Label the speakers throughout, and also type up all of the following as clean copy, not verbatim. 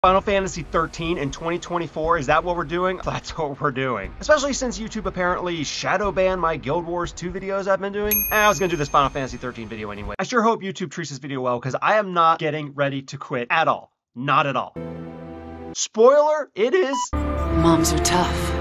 Speaker 1: Final Fantasy XIII in 2024, is that what we're doing? That's what we're doing. Especially since YouTube apparently shadow banned my Guild Wars 2 videos I've been doing. I was gonna do this Final Fantasy XIII video anyway. I sure hope YouTube treats this video well, because I am not getting ready to quit at all. Not at all. Spoiler, it is.
Speaker 2: Moms are tough.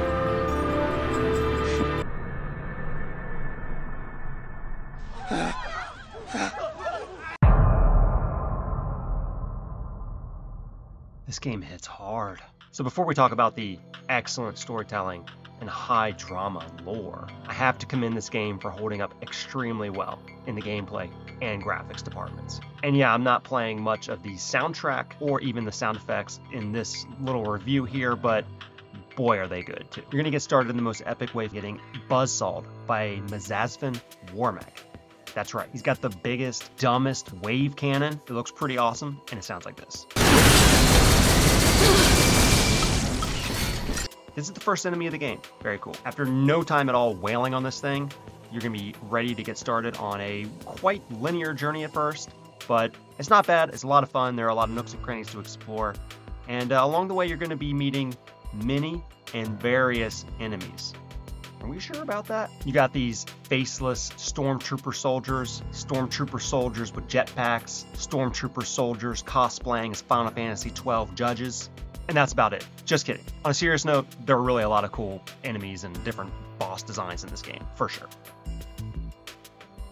Speaker 1: This game hits hard. So before we talk about the excellent storytelling and high drama and lore, I have to commend this game for holding up extremely well in the gameplay and graphics departments. And yeah, I'm not playing much of the soundtrack or even the sound effects in this little review here, but boy are they good too. You're gonna get started in the most epic way, getting buzzsawed by a Mazazvan Warmech. That's right, he's got the biggest, dumbest wave cannon. It looks pretty awesome, and it sounds like this. This is the first enemy of the game. Very cool. After no time at all wailing on this thing, you're gonna be ready to get started on a quite linear journey at first, but it's not bad. It's a lot of fun. There are a lot of nooks and crannies to explore. And along the way, you're gonna be meeting many and various enemies. Are we sure about that? You got these faceless stormtrooper soldiers with jetpacks, stormtrooper soldiers cosplaying as Final Fantasy XII judges, and that's about it. Just kidding. On a serious note, there are really a lot of cool enemies and different boss designs in this game, for sure.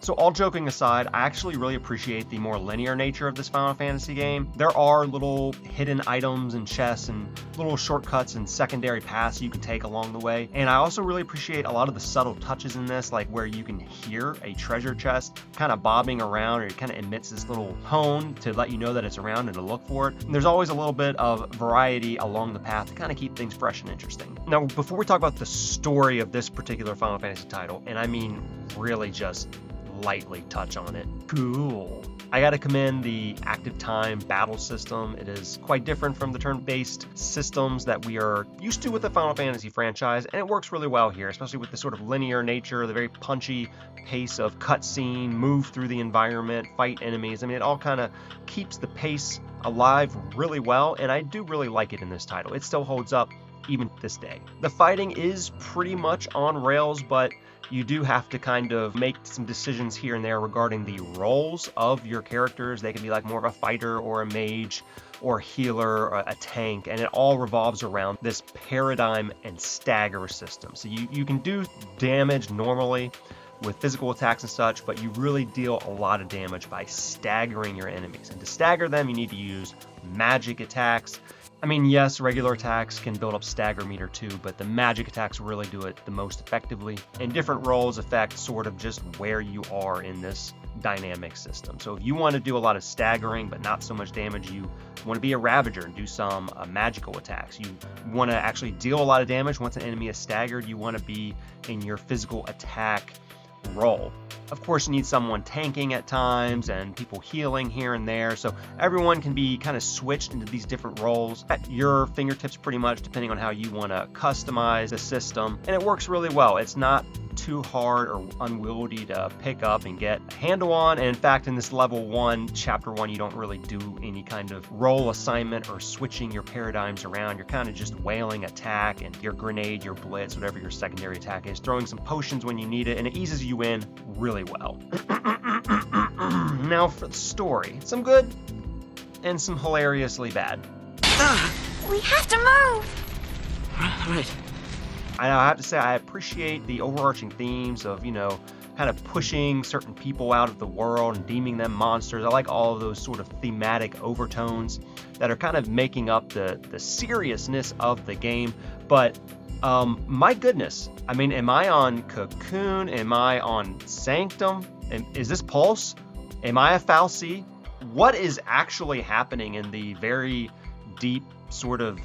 Speaker 1: So all joking aside, I actually really appreciate the more linear nature of this Final Fantasy game. There are little hidden items and chests and little shortcuts and secondary paths you can take along the way. And I also really appreciate a lot of the subtle touches in this, like where you can hear a treasure chest kind of bobbing around, or it kind of emits this little tone to let you know that it's around and to look for it. And there's always a little bit of variety along the path to kind of keep things fresh and interesting. Now, before we talk about the story of this particular Final Fantasy title, and I mean really just lightly touch on it. Cool. I gotta commend the active time battle system. It is quite different from the turn-based systems that we are used to with the Final Fantasy franchise, and it works really well here, especially with the sort of linear nature, the very punchy pace of cutscene, move through the environment, fight enemies. I mean, it all kind of keeps the pace alive really well, and I do really like it in this title. It still holds up even to this day. The fighting is pretty much on rails, but you do have to kind of make some decisions here and there regarding the roles of your characters. They can be like more of a fighter or a mage or a healer or a tank, and it all revolves around this paradigm and stagger system. So you can do damage normally with physical attacks and such, but you really deal a lot of damage by staggering your enemies. And to stagger them, you need to use magic attacks. I mean, yes, regular attacks can build up stagger meter too, but the magic attacks really do it the most effectively. And different roles affect sort of just where you are in this dynamic system. So if you want to do a lot of staggering but not so much damage, you want to be a Ravager and do some magical attacks. You want to actually deal a lot of damage once an enemy is staggered. You want to be in your physical attack role. Of course, you need someone tanking at times and people healing here and there, so everyone can be kind of switched into these different roles at your fingertips pretty much, depending on how you want to customize the system, and it works really well. It's not too hard or unwieldy to pick up and get a handle on, and in fact, in this level 1, chapter 1, you don't really do any kind of role assignment or switching your paradigms around. You're kind of just wailing attack and your grenade, your blitz, whatever your secondary attack is, throwing some potions when you need it, and it eases you in really well. Now for the story. Some good and some hilariously bad.
Speaker 3: We have to move!
Speaker 1: Right. I have to say, I appreciate the overarching themes of, you know, kind of pushing certain people out of the world and deeming them monsters. I like all of those sort of thematic overtones that are kind of making up the seriousness of the game. But my goodness, I mean, am I on Cocoon? Am I on Sanctum? Is this Pulse? Am I a Fal'Cie? What is actually happening in the very deep sort of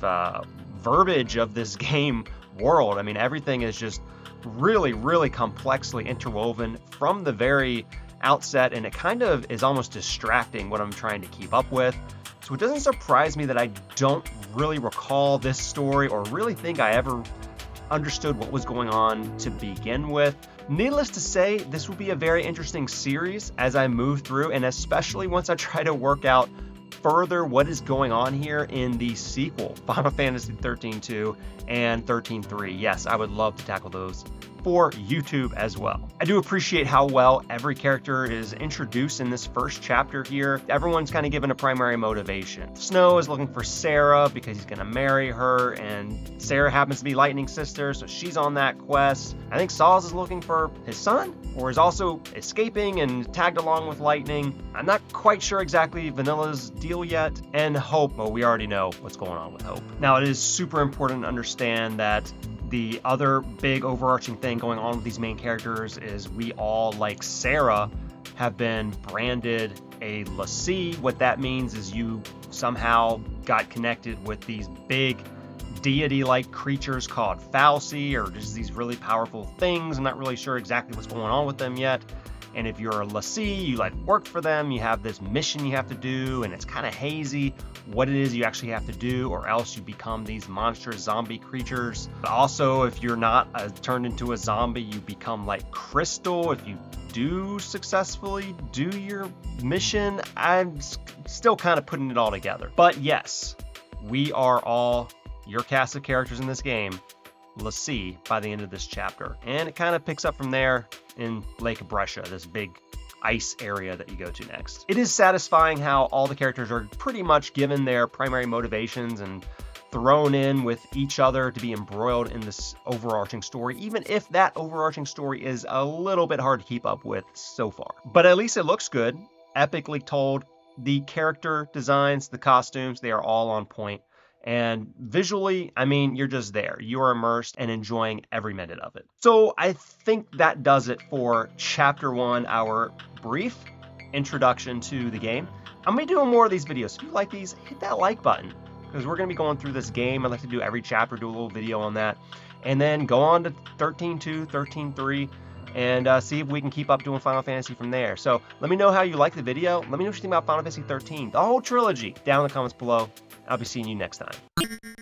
Speaker 1: verbiage of this game world? I mean, everything is just really, really complexly interwoven from the very outset, and it kind of is almost distracting what I'm trying to keep up with. So it doesn't surprise me that I don't really recall this story or really think I ever understood what was going on to begin with. Needless to say, this will be a very interesting series as I move through, and especially once I try to work out further what is going on here in the sequel, Final Fantasy XIII-2 and XIII-3. Yes, I would love to tackle those for YouTube as well. I do appreciate how well every character is introduced in this first chapter here. Everyone's kind of given a primary motivation. Snow is looking for Sarah because he's gonna marry her, and Sarah happens to be Lightning's sister, so she's on that quest. I think Saz is looking for his son, or is also escaping and tagged along with Lightning. I'm not quite sure exactly Vanilla's deal yet. And Hope, well, we already know what's going on with Hope. Now, it is super important to understand that the other big overarching thing going on with these main characters is we all, like Sarah, have been branded a l'Cie. What that means is you somehow got connected with these big deity-like creatures called Fal'Cie, or just these really powerful things. I'm not really sure exactly what's going on with them yet. And if you're a l'Cie, you like work for them, you have this mission you have to do, and it's kind of hazy what it is you actually have to do, or else you become these monstrous zombie creatures. But also, if you're not turned into a zombie, you become like Crystal. If you do successfully do your mission, I'm still kind of putting it all together. But yes, we are all your cast of characters in this game, l'Cie, by the end of this chapter. And it kind of picks up from there in Lake Brescia, this big ice area that you go to next. It is satisfying how all the characters are pretty much given their primary motivations and thrown in with each other to be embroiled in this overarching story, even if that overarching story is a little bit hard to keep up with so far. But at least it looks good, epically told. The character designs, the costumes, they are all on point. And visually, I mean, you're just there. You are immersed and enjoying every minute of it. So I think that does it for Chapter 1, our brief introduction to the game. I'm going to be doing more of these videos. If you like these, hit that like button, because we're going to be going through this game. I'd like to do every chapter, do a little video on that. And then go on to 13.2, 13.3, and see if we can keep up doing Final Fantasy from there. So let me know how you like the video. Let me know what you think about Final Fantasy XIII, the whole trilogy, down in the comments below. I'll be seeing you next time.